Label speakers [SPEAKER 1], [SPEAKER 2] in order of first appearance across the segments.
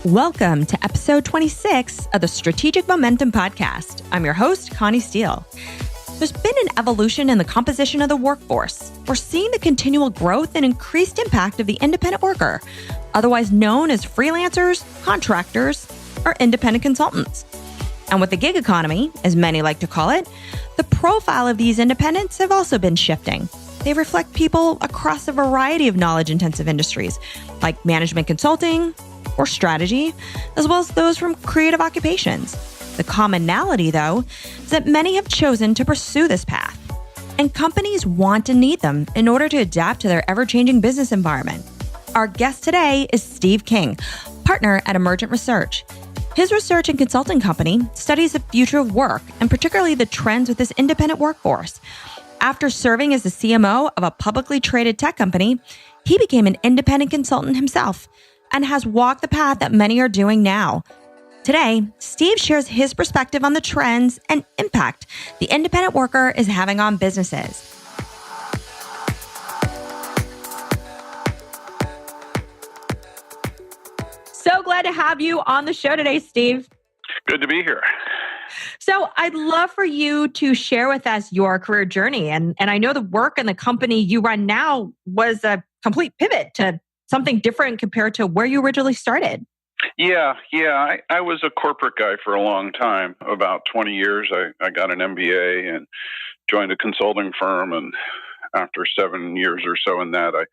[SPEAKER 1] Welcome to episode 26 of the Strategic Momentum Podcast. I'm your host, Connie Steele. There's been an evolution in the composition of the workforce. We're seeing the continual growth and increased impact of the independent worker, otherwise known as freelancers, contractors, or independent consultants. And with the gig economy, as many like to call it, the profile of these independents have also been shifting. They reflect people across a variety of knowledge-intensive industries, like management consulting or strategy, as well as those from creative occupations. The commonality, though, is that many have chosen to pursue this path, and companies want and need them in order to adapt to their ever-changing business environment. Our guest today is Steve King, partner at Emergent Research. His research and consulting company studies the future of work, and particularly the trends with this independent workforce. After serving as the CMO of a publicly traded tech company, he became an independent consultant himself and has walked the path that many are doing now. Today, Steve shares his perspective on the trends and impact the independent worker is having on businesses. So glad to have you on the show today, Steve.
[SPEAKER 2] Good to be here.
[SPEAKER 1] So I'd love for you to share with us your career journey. And I know the work and the company you run now was a complete pivot to something different compared to where you originally started.
[SPEAKER 2] Yeah. I was a corporate guy for a long time, about 20 years. I got an MBA and joined a consulting firm. And after 7 years or so in that, I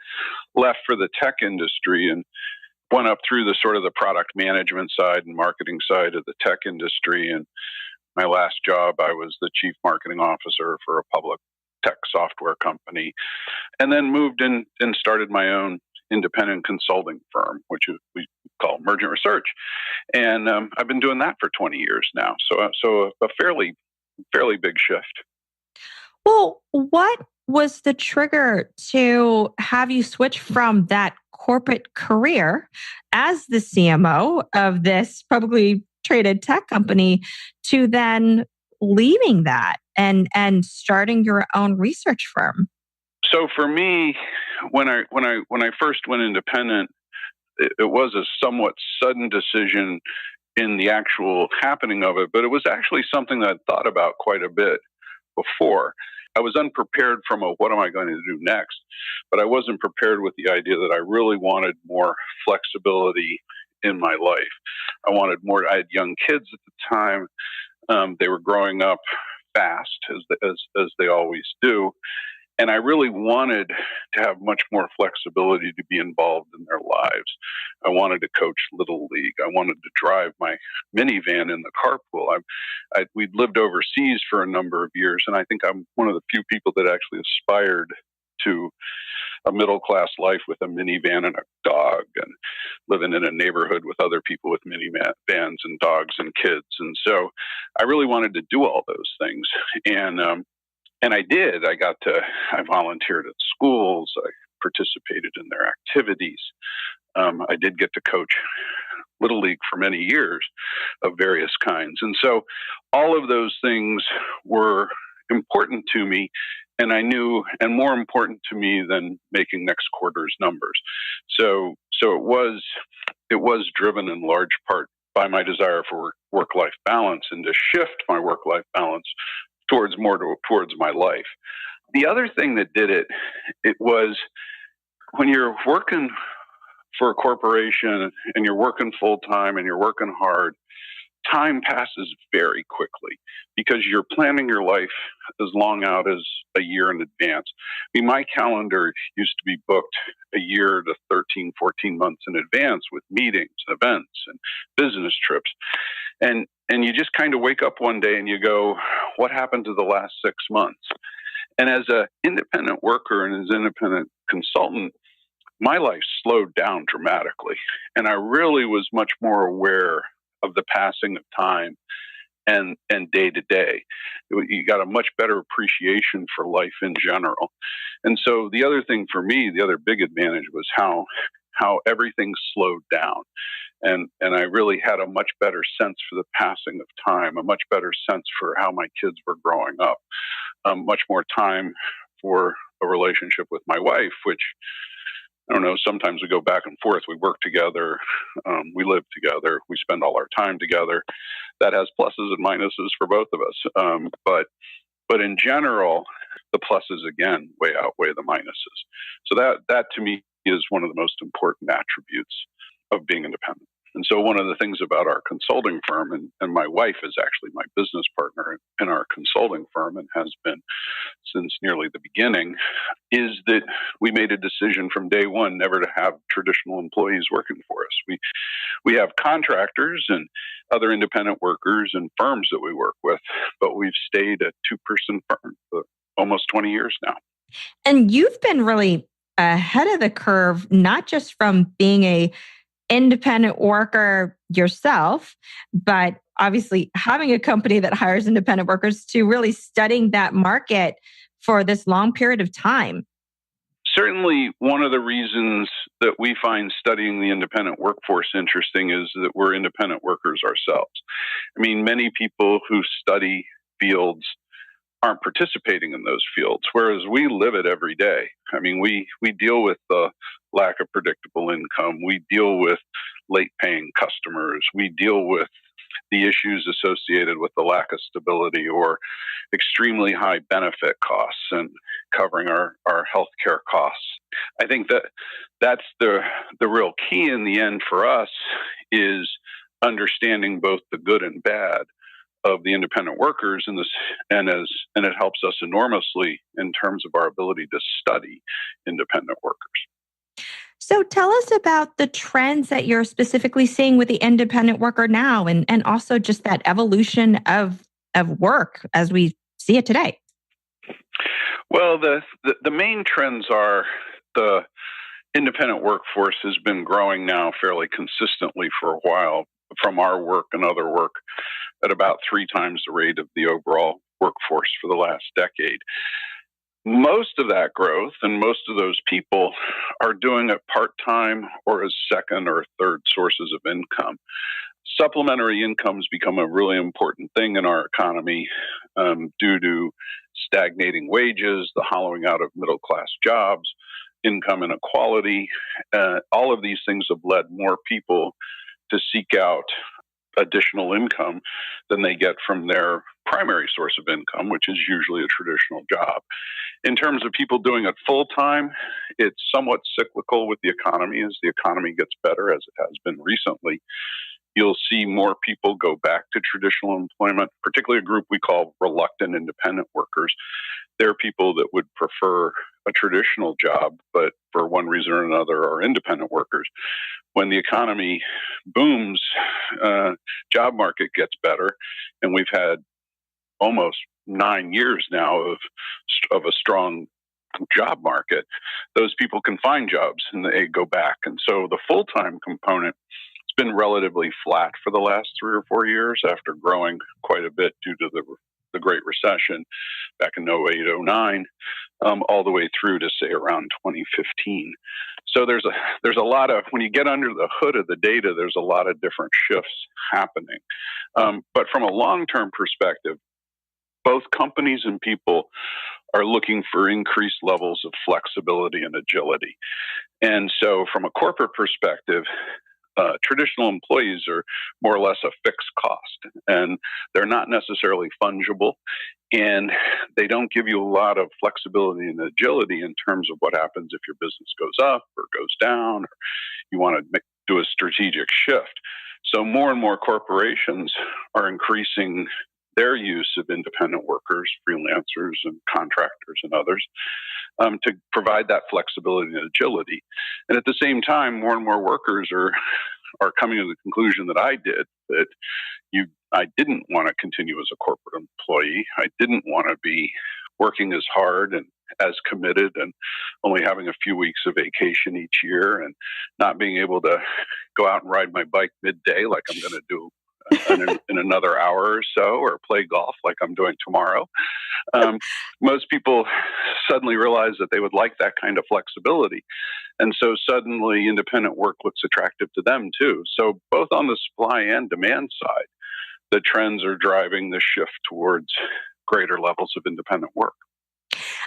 [SPEAKER 2] left for the tech industry and went up through the product management side and marketing side of the tech industry. And my last job, I was the chief marketing officer for a public tech software company, and then moved in and started my own independent consulting firm, which we call Emergent Research. And I've been doing that for 20 years now. So a fairly big shift.
[SPEAKER 1] Well, what was the trigger to have you switch from that corporate career as the CMO of this publicly traded tech company to then leaving that and starting your own research firm?
[SPEAKER 2] So for me, when I first went independent, it was a somewhat sudden decision in the actual happening of it, but it was actually something that I'd thought about quite a bit before. I was unprepared from what am I going to do next, but I wasn't prepared with the idea that I really wanted more flexibility in my life. I had young kids at the time. They were growing up fast, as they always do. And I really wanted to have much more flexibility to be involved in their lives. I wanted to coach Little League. I wanted to drive my minivan in the carpool. We'd lived overseas for a number of years, and I think I'm one of the few people that actually aspired to a middle-class life with a minivan and a dog and living in a neighborhood with other people with minivans and dogs and kids. And so I really wanted to do all those things. And I did. I volunteered at schools. I participated in their activities. I did get to coach Little League for many years of various kinds. And so all of those things were important to me. And I knew, and more important to me than making next quarter's numbers. So it was driven in large part by my desire for work-life balance and to shift my work-life balance towards my life. The other thing that did it was when you're working for a corporation and you're working full-time and you're working hard, time passes very quickly because you're planning your life as long out as a year in advance. I mean, my calendar used to be booked a year to 13, 14 months in advance with meetings, events, and business trips. And you just kind of wake up one day and you go, what happened to the last 6 months? And as an independent worker and as an independent consultant, my life slowed down dramatically. And I really was much more aware of the passing of time and day to day. You got a much better appreciation for life in general. And so the other thing for me, the other big advantage was how everything slowed down. And I really had a much better sense for the passing of time, a much better sense for how my kids were growing up, much more time for a relationship with my wife, which I don't know, sometimes we go back and forth. We work together, we live together, we spend all our time together. That has pluses and minuses for both of us. But in general, the pluses again way outweigh the minuses. So that to me is one of the most important attributes of being independent. And so one of the things about our consulting firm, and my wife is actually my business partner in our consulting firm and has been since nearly the beginning, is that we made a decision from day one never to have traditional employees working for us. We have contractors and other independent workers and firms that we work with, but we've stayed a two-person firm for almost 20 years now.
[SPEAKER 1] And you've been really ahead of the curve, not just from being a independent worker yourself, but obviously having a company that hires independent workers, to really studying that market for this long period of time.
[SPEAKER 2] Certainly, one of the reasons that we find studying the independent workforce interesting is that we're independent workers ourselves. I mean, many people who study fields aren't participating in those fields, whereas we live it every day. I mean, we deal with the lack of predictable income. We deal with late paying customers. We deal with the issues associated with the lack of stability or extremely high benefit costs and covering our healthcare costs. I think that's the real key in the end for us, is understanding both the good and bad of the independent workers and it helps us enormously in terms of our ability to study independent workers.
[SPEAKER 1] So tell us about the trends that you're specifically seeing with the independent worker now, and also just that evolution of work as we see it today.
[SPEAKER 2] Well, the main trends are the independent workforce has been growing now fairly consistently for a while from our work and other work at about 3 times the rate of the overall workforce for the last decade. Most of that growth and most of those people are doing it part-time or as second or third sources of income. Supplementary incomes become a really important thing in our economy due to stagnating wages, the hollowing out of middle-class jobs, income inequality. All of these things have led more people to seek out additional income than they get from their primary source of income, which is usually a traditional job. In terms of people doing it full-time, it's somewhat cyclical with the economy. As the economy gets better, as it has been recently, you'll see more people go back to traditional employment, particularly a group we call reluctant independent workers. They're people that would prefer a traditional job, but for one reason or another are independent workers. When the economy booms, job market gets better, and we've had almost 9 years now of a strong job market, those people can find jobs and they go back. And so the full-time component has been relatively flat for the last 3 or 4 years after growing quite a bit due to the Great Recession back in 08, 09, all the way through to say around 2015. So there's a lot of, when you get under the hood of the data, there's a lot of different shifts happening. But from a long-term perspective, both companies and people are looking for increased levels of flexibility and agility. And so from a corporate perspective, traditional employees are more or less a fixed cost, and they're not necessarily fungible, and they don't give you a lot of flexibility and agility in terms of what happens if your business goes up or goes down, or you want to do a strategic shift. So more and more corporations are increasing their use of independent workers, freelancers and contractors and others, to provide that flexibility and agility. And at the same time, more and more workers are coming to the conclusion that I did, that I didn't want to continue as a corporate employee. I didn't want to be working as hard and as committed and only having a few weeks of vacation each year and not being able to go out and ride my bike midday like I'm going to do in another hour or so, or play golf like I'm doing tomorrow. Most people suddenly realize that they would like that kind of flexibility. And so suddenly independent work looks attractive to them too. So both on the supply and demand side, the trends are driving the shift towards greater levels of independent work.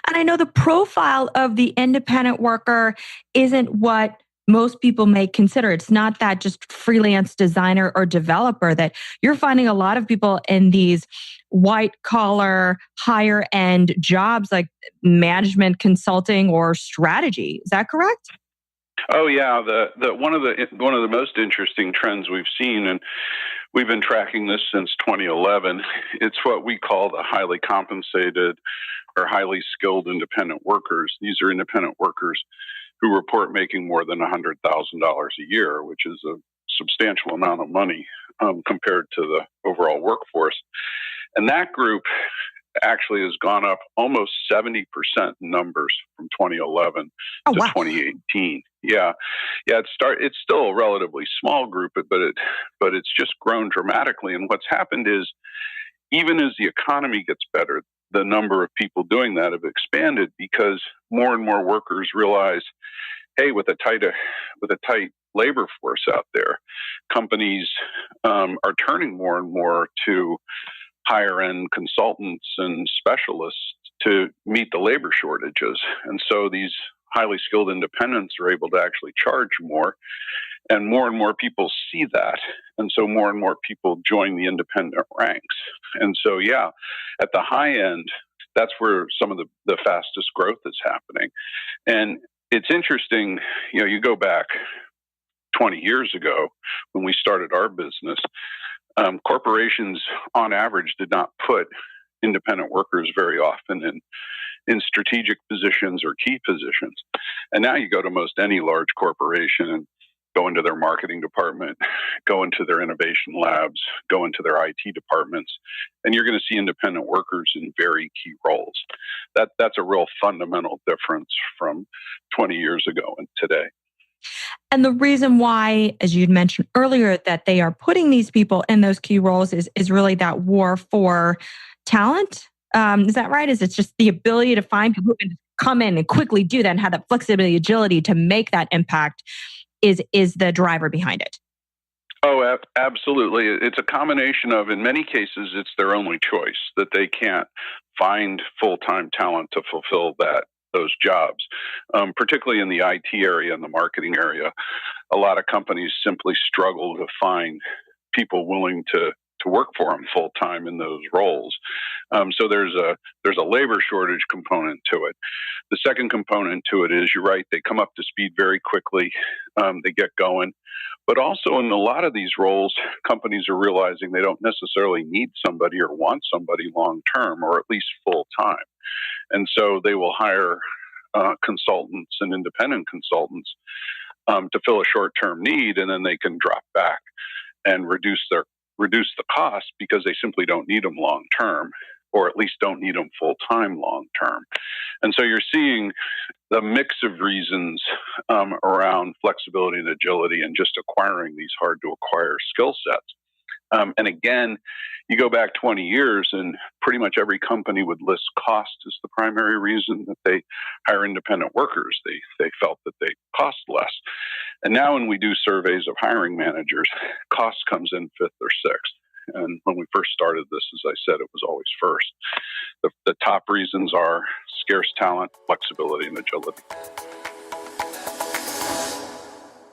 [SPEAKER 1] And I know the profile of the independent worker isn't what most people may consider. It's not that just freelance designer or developer, that you're finding a lot of people in these white collar, higher end jobs like management consulting or strategy. Is that correct?
[SPEAKER 2] Oh yeah, the one of the most interesting trends we've seen, and we've been tracking this since 2011. It's what we call the highly compensated or highly skilled independent workers. These are independent workers who report making more than $100,000 a year, which is a substantial amount of money compared to the overall workforce. And that group actually has gone up almost 70% in numbers from 2011 to 2018. Yeah, it's still a relatively small group, but it's just grown dramatically. And what's happened is, even as the economy gets better, the number of people doing that have expanded because more and more workers realize, hey, with a tight labor force out there, companies are turning more and more to higher end consultants and specialists to meet the labor shortages. And so these highly skilled independents are able to actually charge more, and more people see that. And so more and more people join the independent ranks. And so, yeah, at the high end, that's where some of the fastest growth is happening. And it's interesting, you go back 20 years ago when we started our business, corporations on average did not put independent workers very often in strategic positions or key positions. And now you go to most any large corporation and go into their marketing department, go into their innovation labs, go into their IT departments, and you're going to see independent workers in very key roles. That's a real fundamental difference from 20 years ago and today.
[SPEAKER 1] And the reason why, as you'd mentioned earlier, that they are putting these people in those key roles is really that war for talent. Is that right? Is it's just the ability to find people who can come in and quickly do that and have that flexibility, agility to make that impact is the driver behind it?
[SPEAKER 2] Oh, absolutely. It's a combination of, in many cases, it's their only choice, that they can't find full-time talent to fulfill those jobs, particularly in the IT area and the marketing area. A lot of companies simply struggle to find people willing to work for them full time in those roles. So there's a labor shortage component to it. The second component to it is, you're right, they come up to speed very quickly. They get going. But also in a lot of these roles, companies are realizing they don't necessarily need somebody or want somebody long term, or at least full time. And so they will hire consultants and independent consultants to fill a short-term need, and then they can drop back and reduce the cost because they simply don't need them long-term, or at least don't need them full-time long-term. And so you're seeing the mix of reasons around flexibility and agility and just acquiring these hard-to-acquire skill sets. And again, you go back 20 years and pretty much every company would list cost as the primary reason that they hire independent workers. They felt that they cost less. And now when we do surveys of hiring managers, cost comes in fifth or sixth. And when we first started this, as I said, it was always first. The top reasons are scarce talent, flexibility, and agility.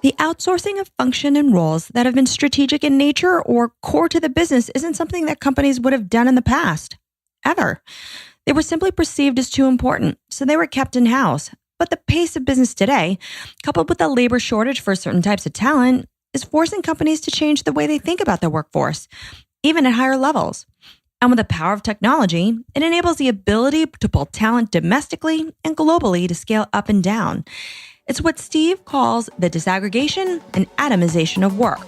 [SPEAKER 1] The outsourcing of function and roles that have been strategic in nature or core to the business isn't something that companies would have done in the past, ever. They were simply perceived as too important, so they were kept in-house. But the pace of business today, coupled with the labor shortage for certain types of talent, is forcing companies to change the way they think about their workforce, even at higher levels. And with the power of technology, it enables the ability to pull talent domestically and globally to scale up and down. It's what Steve calls the disaggregation and atomization of work.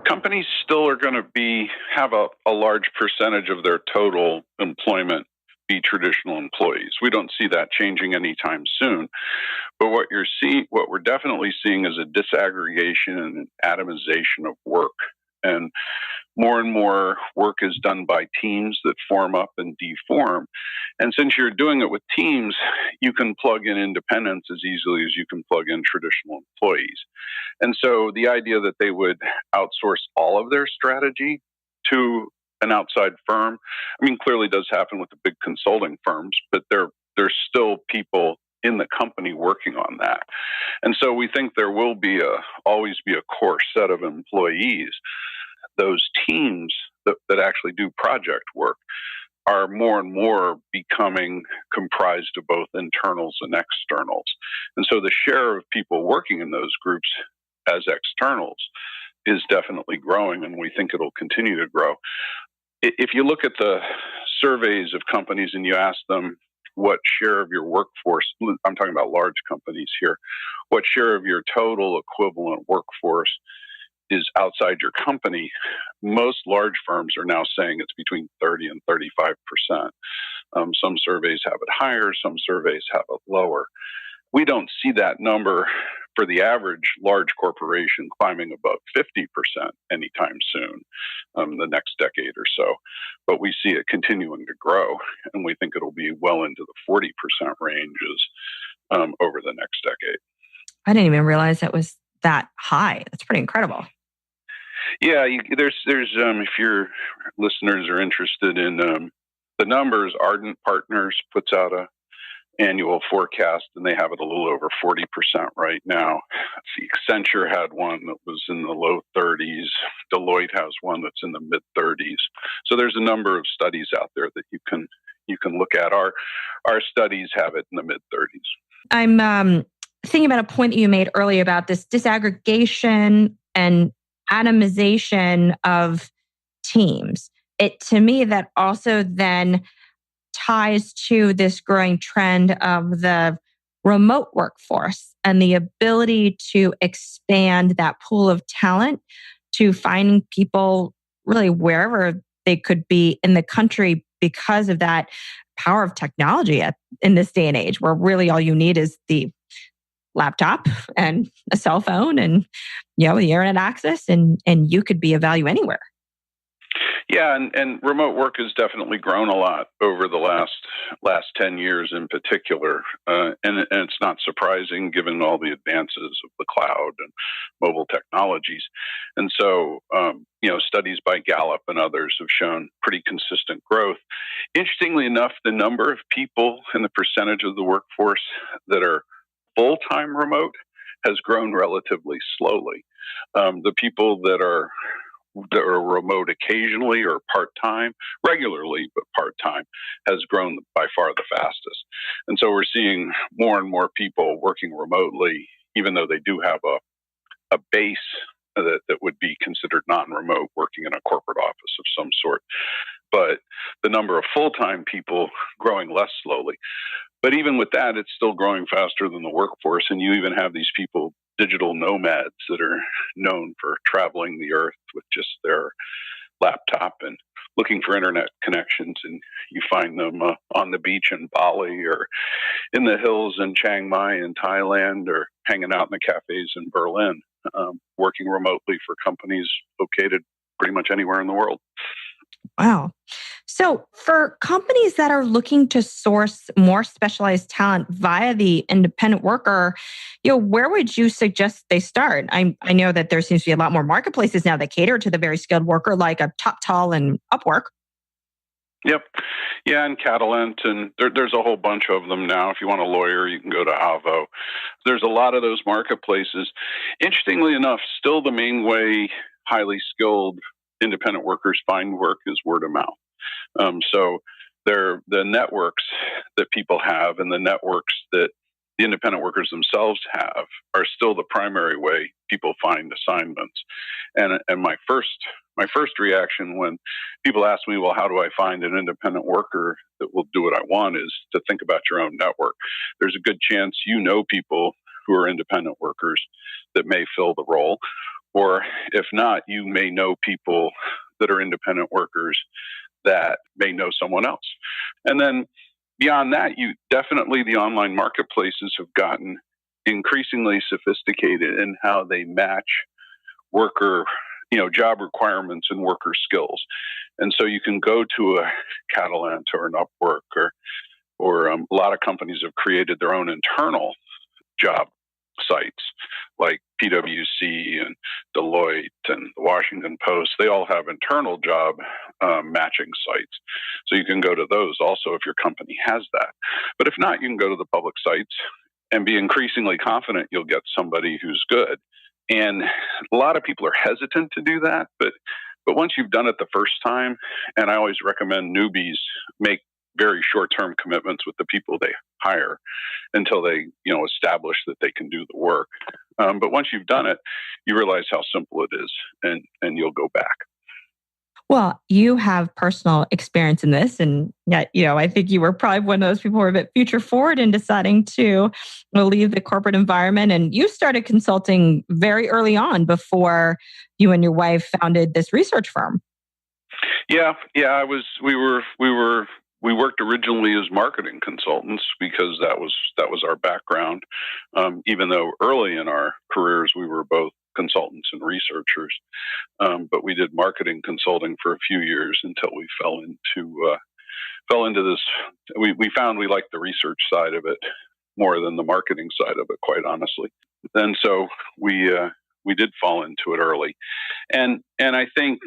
[SPEAKER 2] Companies still are going to have a large percentage of their total employment be traditional employees. We don't see that changing anytime soon. But what we're definitely seeing is a disaggregation and an atomization of work. And more work is done by teams that form up and deform. And since you're doing it with teams, you can plug in independents as easily as you can plug in traditional employees. And so the idea that they would outsource all of their strategy to an outside firm. I mean, clearly does happen with the big consulting firms, but there's still people in the company working on that. And so we think there will always be a core set of employees. Those teams that actually do project work are more and more becoming comprised of both internals and externals. And so the share of people working in those groups as externals is definitely growing, and we think it'll continue to grow. If you look at the surveys of companies and you ask them what share of your workforce, I'm talking about large companies here, what share of your total equivalent workforce is outside your company, most large firms are now saying it's between 30 and 35%. Some surveys have it higher, some surveys have it lower. We don't see that number for the average large corporation climbing above 50% anytime soon, the next decade or so. But we see it continuing to grow, and we think it'll be well into the 40% ranges over the next decade.
[SPEAKER 1] I didn't even realize that was that high. That's pretty incredible.
[SPEAKER 2] Yeah, there's if your listeners are interested in the numbers, Ardent Partners puts out a annual forecast, and they have it a little over 40% right now. See, Accenture had one that was in the low 30s. Deloitte has one that's in the mid 30s. So there's a number of studies out there that you can look at. Our studies have it in the mid 30s.
[SPEAKER 1] I'm thinking about a point that you made earlier about this disaggregation and atomization of teams. To me, that also then ties to this growing trend of the remote workforce and the ability to expand that pool of talent to finding people really wherever they could be in the country because of that power of technology in this day and age, where really all you need is the laptop and a cell phone and the internet access, and you could be of value anywhere.
[SPEAKER 2] Yeah, and remote work has definitely grown a lot over the last 10 years in particular. And it's not surprising given all the advances of the cloud and mobile technologies. And so, studies by Gallup and others have shown pretty consistent growth. Interestingly enough, the number of people and the percentage of the workforce that are full-time remote has grown relatively slowly. The people that are remote occasionally or part-time, regularly, but part-time, has grown by far the fastest. And so we're seeing more and more people working remotely, even though they do have a base that would be considered non-remote, working in a corporate office of some sort. But the number of full-time people growing less slowly. But even with that, it's still growing faster than the workforce. And you even have these people, digital nomads, that are known for traveling the earth with just their laptop and looking for internet connections. And you find them on the beach in Bali or in the hills in Chiang Mai in Thailand, or hanging out in the cafes in Berlin, working remotely for companies located pretty much anywhere in the world.
[SPEAKER 1] Wow. So for companies that are looking to source more specialized talent via the independent worker, where would you suggest they start? I know that there seems to be a lot more marketplaces now that cater to the very skilled worker, like a TopTal and Upwork.
[SPEAKER 2] Yep. Yeah, and Catalent, and there's a whole bunch of them now. If you want a lawyer, you can go to Avo. There's a lot of those marketplaces. Interestingly enough, still the main way highly skilled independent workers find work is word of mouth. So the networks that people have and the networks that the independent workers themselves have are still the primary way people find assignments. And my first reaction when people ask me, well, how do I find an independent worker that will do what I want, is to think about your own network. There's a good chance people who are independent workers that may fill the role. Or if not, you may know people that are independent workers that may know someone else. And then beyond that, the online marketplaces have gotten increasingly sophisticated in how they match worker, job requirements and worker skills. And so you can go to a Catalent or an Upwork, or a lot of companies have created their own internal job sites like PwC and Deloitte and the Washington Post. They all have internal job matching sites. So you can go to those also if your company has that. But if not, you can go to the public sites and be increasingly confident you'll get somebody who's good. And a lot of people are hesitant to do that, but once you've done it the first time, and I always recommend newbies make very short-term commitments with the people they hire until they, establish that they can do the work. But once you've done it, you realize how simple it is, and you'll go back.
[SPEAKER 1] Well, you have personal experience in this, and yet, I think you were probably one of those people who were a bit future forward in deciding to leave the corporate environment. And you started consulting very early on before you and your wife founded this research firm.
[SPEAKER 2] Yeah. We worked originally as marketing consultants because that was our background. Even though early in our careers we were both consultants and researchers, but we did marketing consulting for a few years until we fell into this. We found we liked the research side of it more than the marketing side of it, quite honestly. And so we did fall into it early, and I think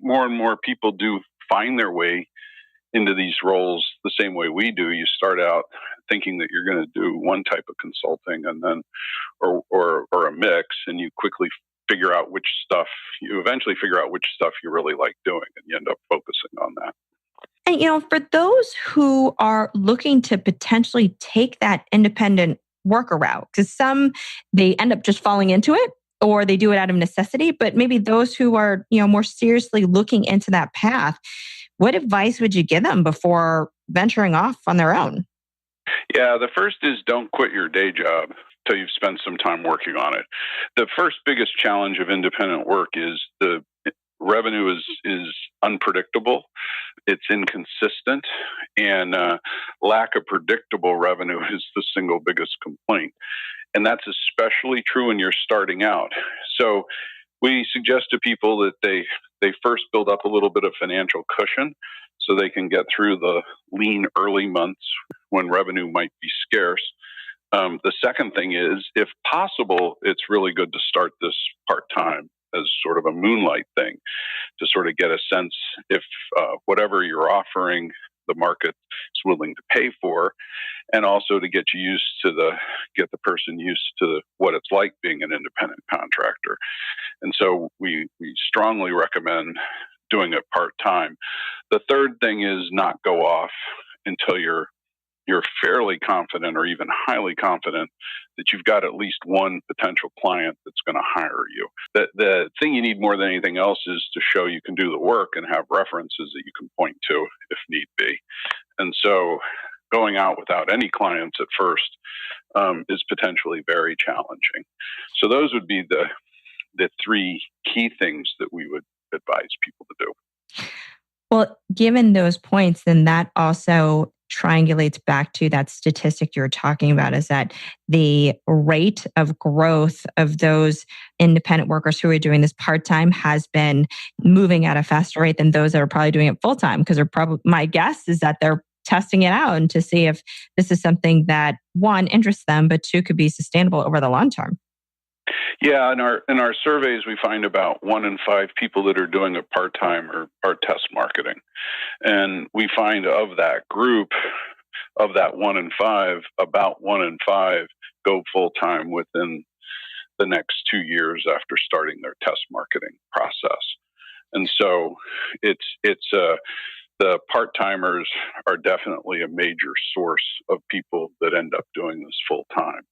[SPEAKER 2] more and more people do find their way into these roles the same way we do. You start out thinking that you're going to do one type of consulting, and then or a mix, and you quickly eventually figure out which stuff you really like doing, and you end up focusing on that.
[SPEAKER 1] And for those who are looking to potentially take that independent worker route, because some they end up just falling into it, or they do it out of necessity, but maybe those who are more seriously looking into that path, what advice would you give them before venturing off on their own?
[SPEAKER 2] Yeah, the first is don't quit your day job till you've spent some time working on it. The first biggest challenge of independent work is the revenue is unpredictable, it's inconsistent, and lack of predictable revenue is the single biggest complaint. And that's especially true when you're starting out. So we suggest to people that they first build up a little bit of financial cushion so they can get through the lean early months when revenue might be scarce. The second thing is, if possible, it's really good to start this part-time as sort of a moonlight thing to sort of get a sense if whatever you're offering the market is willing to pay for, and also to get the person used to what it's like being an independent contractor. And so we strongly recommend doing it part-time. The third thing is not go off until you're fairly confident or even highly confident that you've got at least one potential client that's going to hire you. The thing you need more than anything else is to show you can do the work and have references that you can point to if need be. And so going out without any clients at first is potentially very challenging. So those would be the three key things that we would advise people to do.
[SPEAKER 1] Well, given those points, then that also triangulates back to that statistic you were talking about, is that the rate of growth of those independent workers who are doing this part-time has been moving at a faster rate than those that are probably doing it full-time, because my guess is that they're testing it out and to see if this is something that, one, interests them, but two, could be sustainable over the long term.
[SPEAKER 2] Yeah, in our surveys, we find about 1 in 5 people that are doing it part-time are test marketing. And we find of that group, of that 1 in 5, about 1 in 5 go full-time within the next 2 years after starting their test marketing process. And so the part-timers are definitely a major source of people that end up doing this full-time.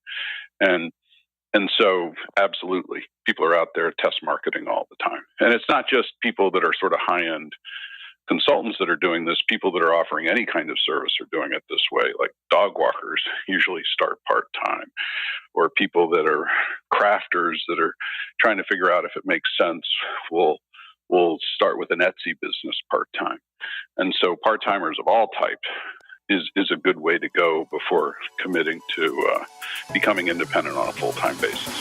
[SPEAKER 2] And so, absolutely, people are out there test marketing all the time. And it's not just people that are sort of high-end consultants that are doing this. People that are offering any kind of service are doing it this way. Like dog walkers usually start part-time, or people that are crafters that are trying to figure out if it makes sense will start with an Etsy business part-time. And so part-timers of all types is a good way to go before committing to becoming independent on a full-time basis.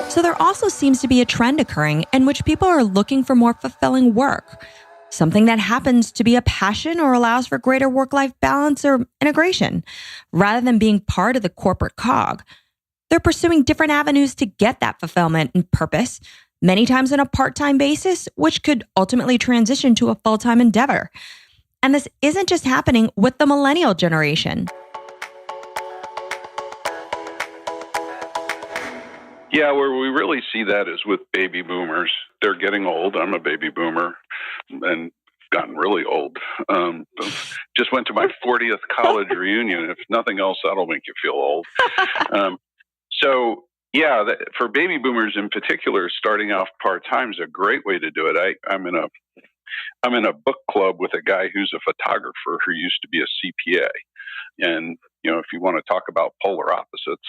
[SPEAKER 1] So there also seems to be a trend occurring in which people are looking for more fulfilling work. something that happens to be a passion or allows for greater work-life balance or integration, rather than being part of the corporate cog. They're pursuing different avenues to get that fulfillment and purpose, many times on a part-time basis, which could ultimately transition to a full-time endeavor. And this isn't just happening with the millennial generation.
[SPEAKER 2] Yeah, where we really see that is with baby boomers. They're getting old. I'm a baby boomer and gotten really old. Just went to my 40th college reunion. If nothing else, that'll make you feel old. For baby boomers in particular, starting off part-time is a great way to do it. I'm in a book club with a guy who's a photographer who used to be a CPA. And, if you want to talk about polar opposites,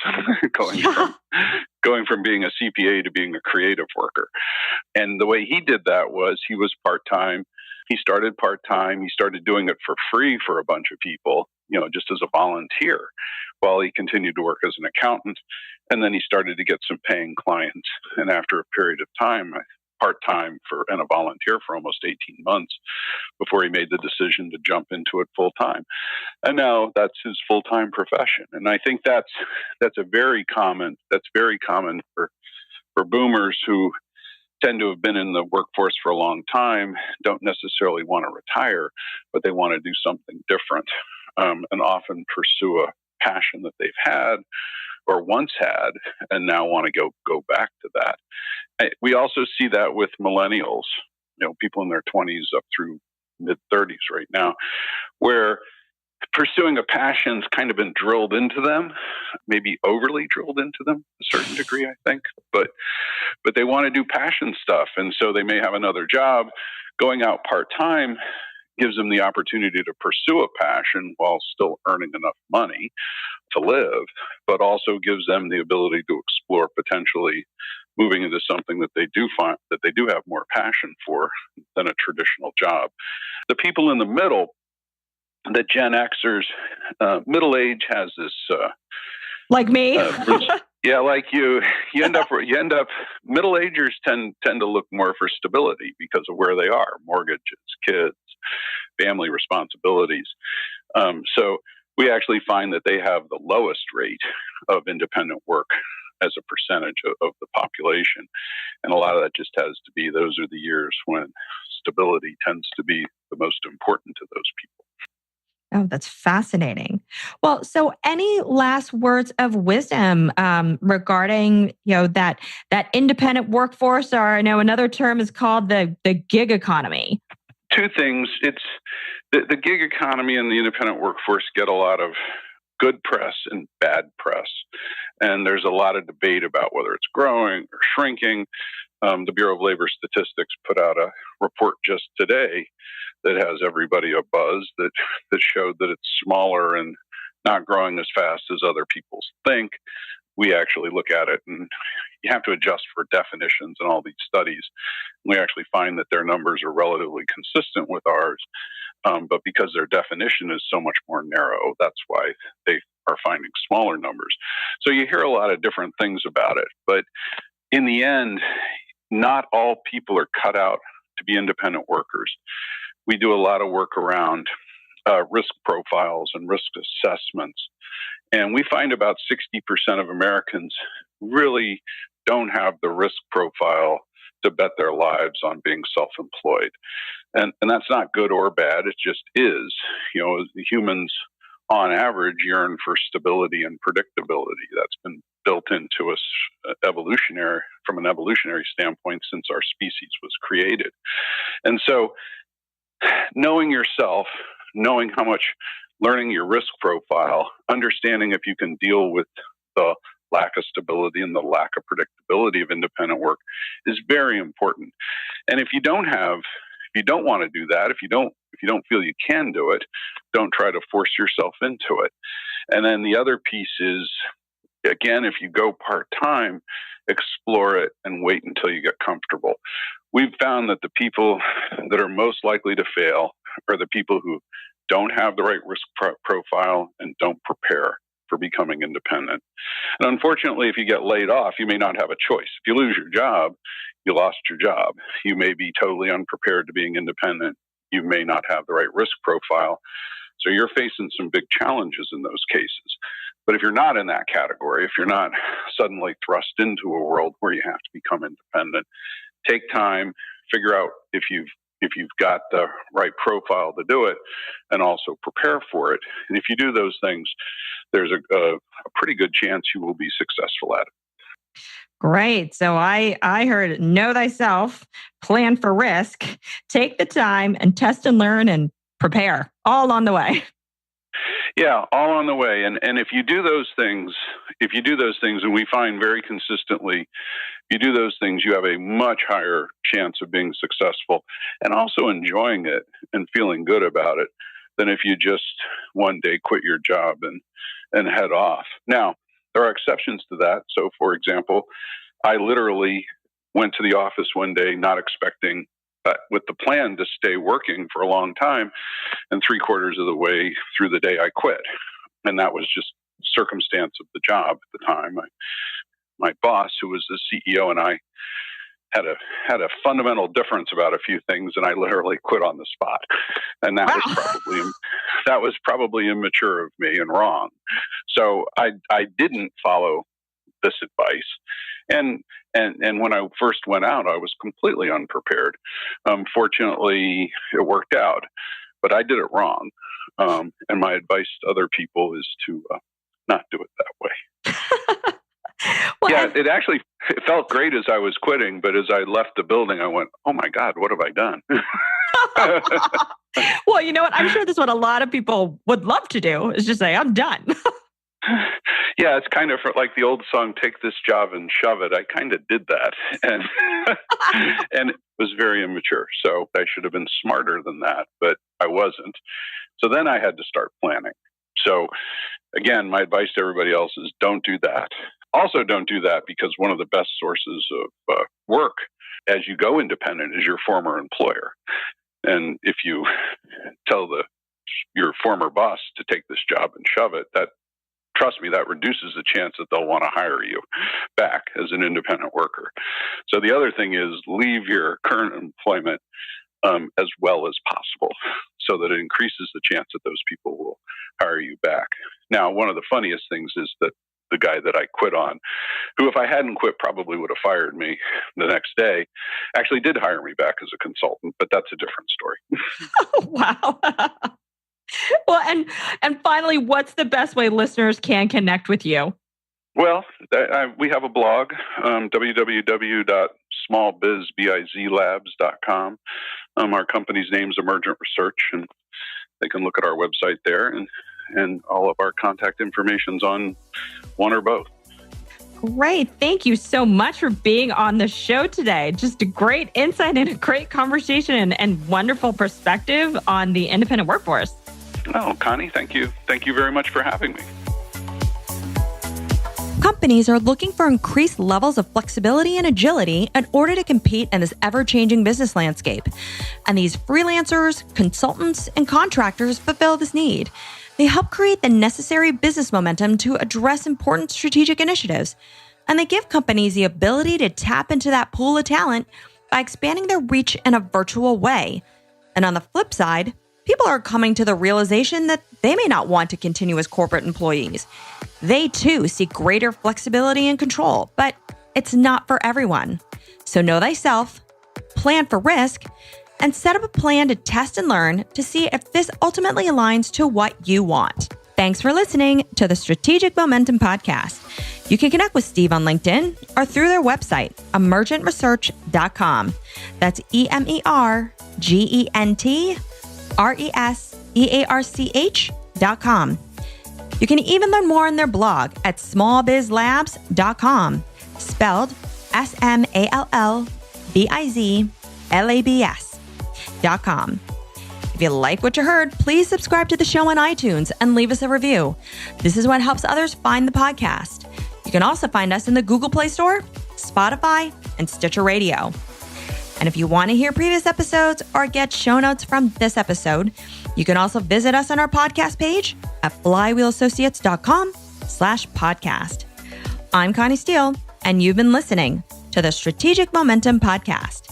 [SPEAKER 2] going from being a CPA to being a creative worker. And the way he did that was he was part-time. He started part-time. He started doing it for free for a bunch of people, just as a volunteer while he continued to work as an accountant. And then he started to get some paying clients. And after a period of time, part-time and a volunteer for almost 18 months before he made the decision to jump into it full-time. And now that's his full-time profession. And I think that's very common for boomers who tend to have been in the workforce for a long time, don't necessarily want to retire, but they want to do something different, and often pursue a passion that they've had or once had and now want to go back to that. We also see that with millennials, people in their 20s up through mid-30s right now, where pursuing a passion's kind of been drilled into them, maybe overly drilled into them to a certain degree, I think. But they want to do passion stuff, and so they may have another job. Going out part-time gives them the opportunity to pursue a passion while still earning enough money to live, but also gives them the ability to explore potentially moving into something that they do find that they do have more passion for than a traditional job. The people in the middle, the Gen Xers, middle age has this
[SPEAKER 1] like me.
[SPEAKER 2] Yeah, like you end up middle agers tend to look more for stability because of where they are: mortgages, kids, family responsibilities. So we actually find that they have the lowest rate of independent work as a percentage of the population. And a lot of that just has to be, those are the years when stability tends to be the most important to those people.
[SPEAKER 1] Oh, that's fascinating. Well, so any last words of wisdom regarding, that independent workforce, or I know another term is called the gig economy?
[SPEAKER 2] Two things. It's the gig economy and the independent workforce get a lot of good press and bad press. And there's a lot of debate about whether it's growing or shrinking. The Bureau of Labor Statistics put out a report just today that has everybody a buzz that showed that it's smaller and not growing as fast as other people think. We actually look at it, and you have to adjust for definitions in all these studies. We actually find that their numbers are relatively consistent with ours, but because their definition is so much more narrow, that's why they are finding smaller numbers. So you hear a lot of different things about it, but in the end, not all people are cut out to be independent workers. We do a lot of work around risk profiles and risk assessments. And we find about 60% of Americans really don't have the risk profile to bet their lives on being self-employed. And that's not good or bad. It just is. The humans on average yearn for stability and predictability. That's been built into us from an evolutionary standpoint since our species was created. And so knowing yourself, knowing how much, learning your risk profile, understanding if you can deal with the lack of stability and the lack of predictability of independent work is very important. And if you don't want to do that, if you don't feel you can do it, don't try to force yourself into it. And then the other piece is, again, if you go part-time, explore it and wait until you get comfortable. We've found that the people that are most likely to fail are the people who don't have the right risk profile and don't prepare for becoming independent. And unfortunately, if you get laid off, you may not have a choice. If you lose your job, you lost your job. You may be totally unprepared to being independent. you may not have the right risk profile. So you're facing some big challenges in those cases. But if you're not in that category, if you're not suddenly thrust into a world where you have to become independent, take time, figure out if you've got the right profile to do it, and also prepare for it. And if you do those things, there's a pretty good chance you will be successful at it.
[SPEAKER 1] Great. So I heard know thyself, plan for risk, take the time and test and learn and prepare, all on the way.
[SPEAKER 2] Yeah, all on the way. And if you do those things, and we find very consistently, if you do those things, you have a much higher chance of being successful and also enjoying it and feeling good about it than if you just one day quit your job and head off. Now, there are exceptions to that. So, for example, I literally went to the office one day not expecting with the plan to stay working for a long time, and 3/4 of the way through the day I quit. And that was just circumstance of the job at the time. My boss, who was the CEO, and I had a fundamental difference about a few things, and I literally quit on the spot. And that was probably immature of me and wrong. So I didn't follow this advice. And when I first went out, I was completely unprepared. Fortunately, it worked out, but I did it wrong. And my advice to other people is to not do it that way.
[SPEAKER 1] Well,
[SPEAKER 2] yeah, it felt great as I was quitting, but as I left the building, I went, "Oh my God, what have I done?"
[SPEAKER 1] Well, you know what? I'm sure that's what a lot of people would love to do, is just say, "I'm done."
[SPEAKER 2] Yeah, it's kind of like the old song, "Take this job and shove it." I kind of did that, and and it was very immature. So I should have been smarter than that, but I wasn't. So then I had to start planning. So again, my advice to everybody else is don't do that. Also, don't do that because one of the best sources of work as you go independent is your former employer. And if you tell your former boss to take this job and shove it, trust me, that reduces the chance that they'll want to hire you back as an independent worker. So the other thing is leave your current employment as well as possible so that it increases the chance that those people will hire you back. Now, one of the funniest things is that the guy that I quit on, who if I hadn't quit probably would have fired me the next day, actually did hire me back as a consultant, but that's a different story.
[SPEAKER 1] Oh, wow. Well, and finally, what's the best way listeners can connect with you?
[SPEAKER 2] Well, we have a blog, www.smallbizlabs.com. Our company's name is Emergent Research, and they can look at our website there, and all of our contact information's on one or both.
[SPEAKER 1] Great. Thank you so much for being on the show today. Just a great insight and a great conversation and wonderful perspective on the independent workforce.
[SPEAKER 2] Oh, Connie, thank you. Thank you very much for having me.
[SPEAKER 1] Companies are looking for increased levels of flexibility and agility in order to compete in this ever-changing business landscape. And these freelancers, consultants, and contractors fulfill this need. They help create the necessary business momentum to address important strategic initiatives. And they give companies the ability to tap into that pool of talent by expanding their reach in a virtual way. And on the flip side, people are coming to the realization that they may not want to continue as corporate employees. They too seek greater flexibility and control, but it's not for everyone. So know thyself, plan for risk, and set up a plan to test and learn to see if this ultimately aligns to what you want. Thanks for listening to the Strategic Momentum Podcast. You can connect with Steve on LinkedIn or through their website, emergentresearch.com. That's EMERGENTRESEARCH.com. You can even learn more on their blog at smallbizlabs.com, spelled SMALLBIZLABS.com. If you like what you heard, please subscribe to the show on iTunes and leave us a review. This is what helps others find the podcast. You can also find us in the Google Play Store, Spotify, and Stitcher Radio. And if you want to hear previous episodes or get show notes from this episode, you can also visit us on our podcast page at flywheelassociates.com/podcast. I'm Connie Steele, and you've been listening to the Strategic Momentum Podcast.